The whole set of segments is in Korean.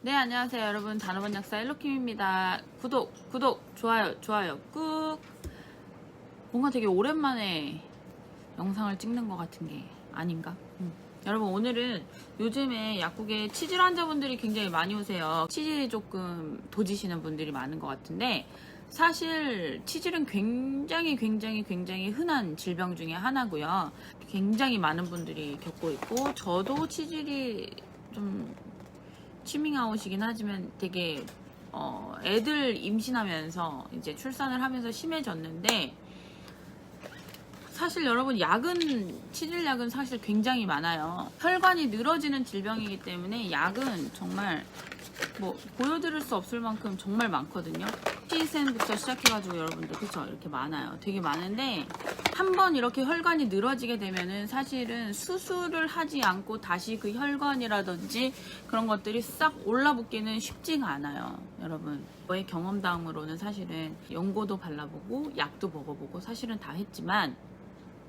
네, 안녕하세요 여러분. 단어번 약사 일로킴입니다. 구독 좋아요 꾹. 뭔가 되게 오랜만에 영상을 찍는 것 같은 게 아닌가? 여러분, 오늘은 요즘에 약국에 치질 환자분들이 굉장히 많이 오세요. 치질이 조금 도지시는 분들이 많은 것 같은데, 사실 치질은 굉장히 흔한 질병 중에 하나고요. 굉장히 많은 분들이 겪고 있고, 저도 치질이 좀 치밍아웃이긴 하지만 되게 애들 임신하면서 이제 출산을 하면서 심해졌는데, 사실 여러분, 치질약은 사실 굉장히 많아요. 혈관이 늘어지는 질병이기 때문에 약은 정말 보여드릴 수 없을 만큼 정말 많거든요. 시센부터 시작해가지고 여러분들, 그쵸? 이렇게 많아요. 되게 많은데, 한번 이렇게 혈관이 늘어지게 되면은 사실은 수술을 하지 않고 다시 그 혈관이라든지 그런 것들이 싹 올라붙기는 쉽지가 않아요, 여러분. 저의 경험담으로는 사실은 연고도 발라보고 약도 먹어보고 사실은 다 했지만,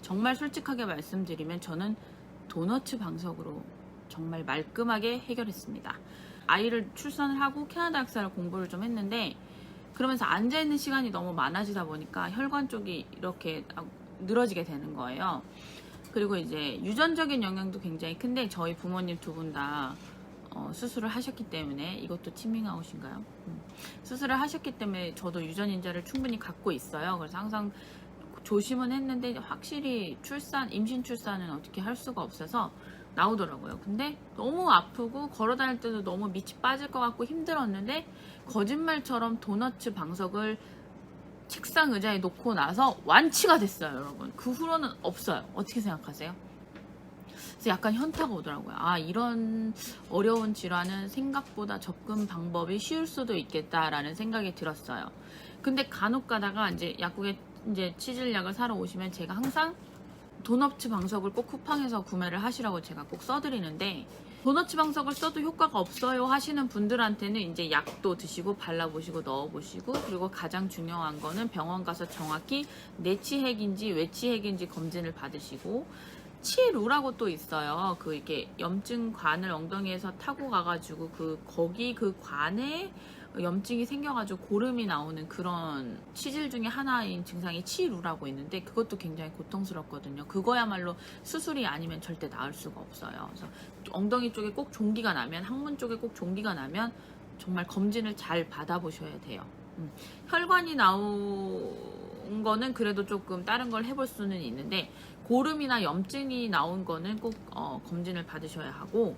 정말 솔직하게 말씀드리면 저는 도너츠 방석으로 정말 말끔하게 해결했습니다. 아이를 출산을 하고 캐나다 역사를 공부를 좀 했는데, 그러면서 앉아있는 시간이 너무 많아지다 보니까 혈관 쪽이 이렇게 늘어지게 되는 거예요. 그리고 이제 유전적인 영향도 굉장히 큰데, 저희 부모님 두 분 다 수술을 하셨기 때문에, 이것도 치밍아웃인가요? 수술을 하셨기 때문에 저도 유전인자를 충분히 갖고 있어요. 그래서 항상 조심은 했는데, 확실히 임신 출산은 어떻게 할 수가 없어서 나오더라고요. 근데 너무 아프고 걸어 다닐 때도 너무 밑이 빠질 것 같고 힘들었는데, 거짓말처럼 도너츠 방석을 책상 의자에 놓고 나서 완치가 됐어요, 여러분. 그 후로는 없어요. 어떻게 생각하세요? 그래서 약간 현타가 오더라고요. 이런 어려운 질환은 생각보다 접근 방법이 쉬울 수도 있겠다라는 생각이 들었어요. 근데 간혹 가다가 이제 약국에 이제 치질약을 사러 오시면 제가 항상 도너츠 방석을 꼭 쿠팡에서 구매를 하시라고 제가 꼭 써드리는데, 도너츠 방석을 써도 효과가 없어요 하시는 분들한테는 이제 약도 드시고 발라보시고 넣어보시고, 그리고 가장 중요한 거는 병원 가서 정확히 내치핵인지 외치핵인지 검진을 받으시고, 치루라고 또 있어요. 이게 염증관을 엉덩이에서 타고 가가지고 거기 그 관에 염증이 생겨가지고 고름이 나오는 그런 치질 중에 하나인 증상이 치루라고 있는데, 그것도 굉장히 고통스럽거든요. 그거야말로 수술이 아니면 절대 나을 수가 없어요. 그래서 엉덩이 쪽에 꼭 종기가 나면, 항문 쪽에 꼭 종기가 나면 정말 검진을 잘 받아보셔야 돼요. 혈관이 나온 거는 그래도 조금 다른 걸 해볼 수는 있는데, 고름이나 염증이 나온 거는 꼭 검진을 받으셔야 하고,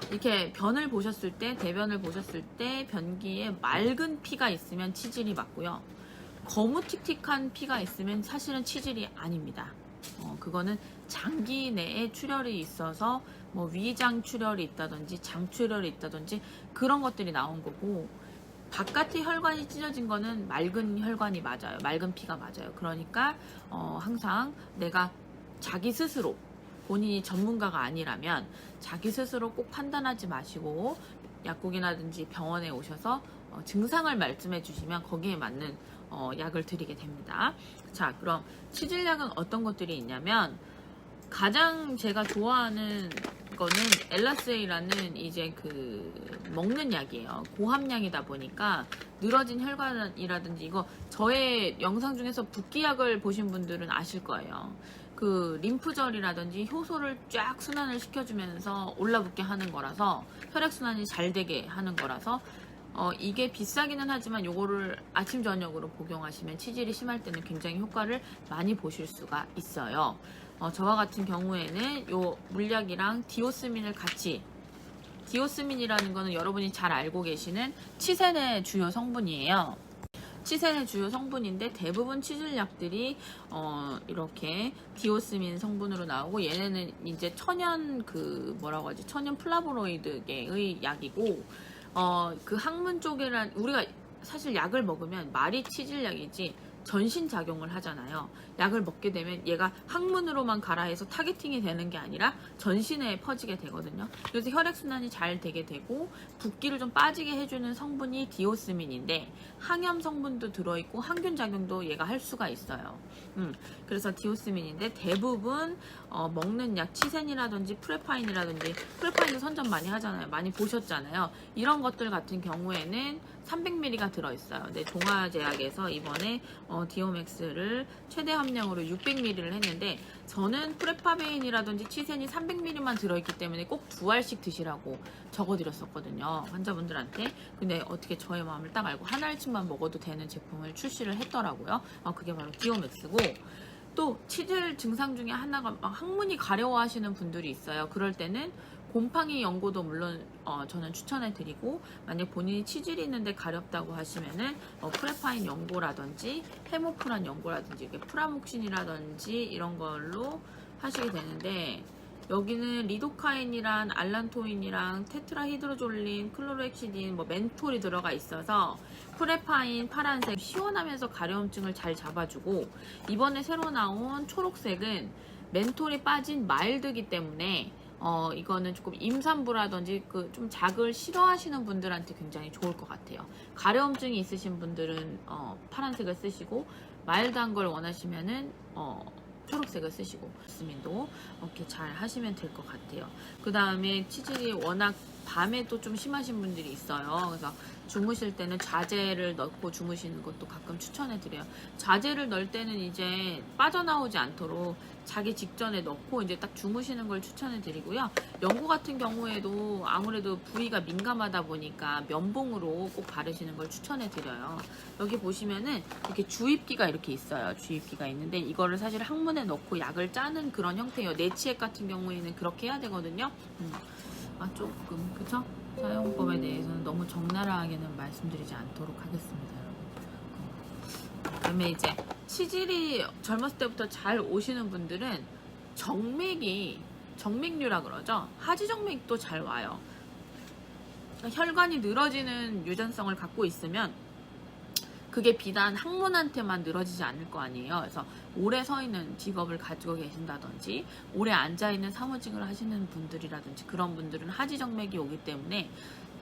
이렇게 변을 보셨을 때, 대변을 보셨을 때 변기에 맑은 피가 있으면 치질이 맞고요. 거무틱틱한 피가 있으면 사실은 치질이 아닙니다. 그거는 장기 내에 출혈이 있어서 위장 출혈이 있다든지 장 출혈이 있다든지 그런 것들이 나온 거고, 바깥의 혈관이 찢어진 거는 맑은 혈관이 맞아요. 맑은 피가 맞아요. 그러니까 항상 내가 자기 스스로, 본인이 전문가가 아니라면 자기 스스로 꼭 판단하지 마시고, 약국이라든지 병원에 오셔서 증상을 말씀해 주시면 거기에 맞는 약을 드리게 됩니다. 자, 그럼 치질약은 어떤 것들이 있냐면, 가장 제가 좋아하는 거는 엘라스에이라는 이제 먹는 약이에요. 고함량이다 보니까 늘어진 혈관이라든지, 이거 저의 영상 중에서 붓기약을 보신 분들은 아실 거예요. 림프절이라든지 효소를 쫙 순환을 시켜주면서 올라붙게 하는 거라서, 혈액순환이 잘 되게 하는 거라서, 이게 비싸기는 하지만 요거를 아침 저녁으로 복용하시면 치질이 심할 때는 굉장히 효과를 많이 보실 수가 있어요. 저와 같은 경우에는 요 물약이랑 디오스민을 같이, 디오스민이라는 거는 여러분이 잘 알고 계시는 치센의 주요 성분이에요. 치센의 주요 성분인데, 대부분 치질약들이 이렇게 디오스민 성분으로 나오고, 얘네는 이제 천연 천연 플라보노이드계의 약이고, 그 항문 쪽에란, 우리가 사실 약을 먹으면 말이 치질약이지 전신 작용을 하잖아요. 약을 먹게 되면 얘가 항문으로만 가라 해서 타겟팅이 되는 게 아니라 전신에 퍼지게 되거든요. 그래서 혈액순환이 잘 되게 되고 붓기를 좀 빠지게 해주는 성분이 디오스민인데 항염 성분도 들어있고 항균 작용도 얘가 할 수가 있어요. 그래서 디오스민인데 대부분 먹는 약 치센이라든지 프레파인이라든지 프레파인도 선전 많이 하잖아요. 많이 보셨잖아요. 이런 것들 같은 경우에는 300mg가 들어있어요. 근데 동아제약에서 이번에 디오맥스를 최대 함량으로 600mg를 했는데 저는 프레파베인이라든지 치센이 300mg만 들어있기 때문에 꼭 2알씩 드시라고 적어드렸었거든요. 환자분들한테. 근데 어떻게 저의 마음을 딱 알고 한 알씩만 먹어도 되는 제품을 출시를 했더라고요. 그게 바로 디오맥스고 또 치질 증상 중에 하나가 항문이 가려워하시는 분들이 있어요. 그럴 때는 곰팡이 연고도 물론 저는 추천해 드리고 만약 본인이 치질이 있는데 가렵다고 하시면은 프레파인 연고라든지 헤모프란 연고라든지 프라목신이라든지 이런 걸로 하시게 되는데 여기는 리도카인이랑 알란토인이랑 테트라히드로졸린, 클로로엑시딘, 멘톨이 들어가 있어서 프레파인 파란색 시원하면서 가려움증을 잘 잡아주고 이번에 새로 나온 초록색은 멘톨이 빠진 마일드기 때문에 이거는 조금 임산부라든지 좀 작을 싫어하시는 분들한테 굉장히 좋을 것 같아요. 가려움증이 있으신 분들은 파란색을 쓰시고 마일드한 걸 원하시면은 초록색을 쓰시고 스민도 이렇게 잘 하시면 될 것 같아요. 그 다음에 치질이 워낙 밤에 또 좀 심하신 분들이 있어요. 그래서 주무실 때는 자제를 넣고 주무시는 것도 가끔 추천해 드려요. 자제를 넣을 때는 이제 빠져나오지 않도록 자기 직전에 넣고 이제 딱 주무시는 걸 추천해 드리고요. 연고 같은 경우에도 아무래도 부위가 민감하다 보니까 면봉으로 꼭 바르시는 걸 추천해 드려요. 여기 보시면은 이렇게 주입기가 이렇게 있어요. 주입기가 있는데 이거를 사실 항문에 넣고 약을 짜는 그런 형태예요. 내치액 같은 경우에는 그렇게 해야 되거든요. 조금 그쵸? 사용법에 대해서는 너무 적나라하게는 말씀드리지 않도록 하겠습니다, 여러분. 그다음에 이제 치질이 젊었을 때부터 잘 오시는 분들은 정맥류라 그러죠. 하지정맥도 잘 와요. 그러니까 혈관이 늘어지는 유전성을 갖고 있으면 그게 비단 항문한테만 늘어지지 않을 거 아니에요. 그래서 오래 서 있는 직업을 가지고 계신다든지 오래 앉아있는 사무직을 하시는 분들이라든지 그런 분들은 하지정맥이 오기 때문에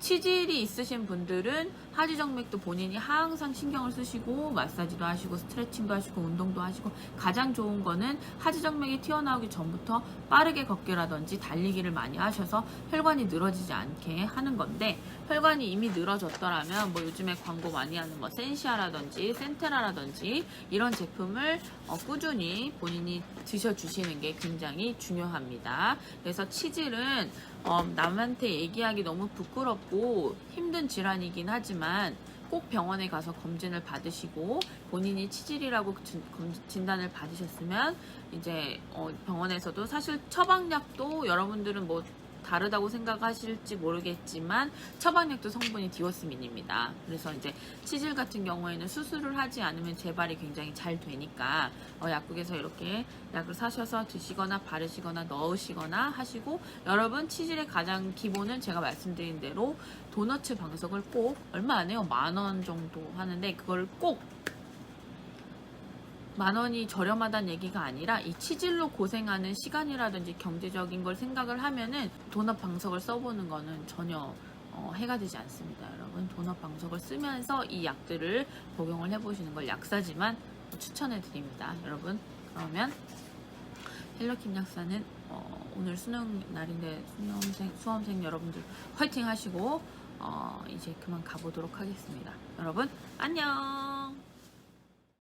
치질이 있으신 분들은 하지정맥도 본인이 항상 신경을 쓰시고 마사지도 하시고 스트레칭도 하시고 운동도 하시고 가장 좋은 거는 하지정맥이 튀어나오기 전부터 빠르게 걷기라든지 달리기를 많이 하셔서 혈관이 늘어지지 않게 하는 건데 혈관이 이미 늘어졌더라면 요즘에 광고 많이 하는 센시아라든지 센테라라든지 이런 제품을 꾸준히 본인이 드셔주시는 게 굉장히 중요합니다. 그래서 치질은 남한테 얘기하기 너무 부끄럽고 힘든 질환이긴 하지만 꼭 병원에 가서 검진을 받으시고 본인이 치질이라고 진단을 받으셨으면 이제 병원에서도 사실 처방약도 여러분들은 다르다고 생각하실지 모르겠지만 처방약도 성분이 디오스민입니다. 그래서 이제 치질 같은 경우에는 수술을 하지 않으면 재발이 굉장히 잘 되니까 약국에서 이렇게 약을 사셔서 드시거나 바르시거나 넣으시거나 하시고 여러분 치질의 가장 기본은 제가 말씀드린 대로 도너츠 방석을 꼭 얼마 안 해요. 10,000원 정도 하는데 그걸 꼭 10,000원이 저렴하다는 얘기가 아니라 이 치질로 고생하는 시간이라든지 경제적인 걸 생각을 하면은 도넛 방석을 써보는 거는 전혀 해가 되지 않습니다. 여러분 도넛 방석을 쓰면서 이 약들을 복용을 해보시는 걸 약사지만 추천해 드립니다. 여러분 그러면 헬로킴 약사는 오늘 수능 날인데 수험생 여러분들 화이팅 하시고 이제 그만 가보도록 하겠습니다. 여러분 안녕.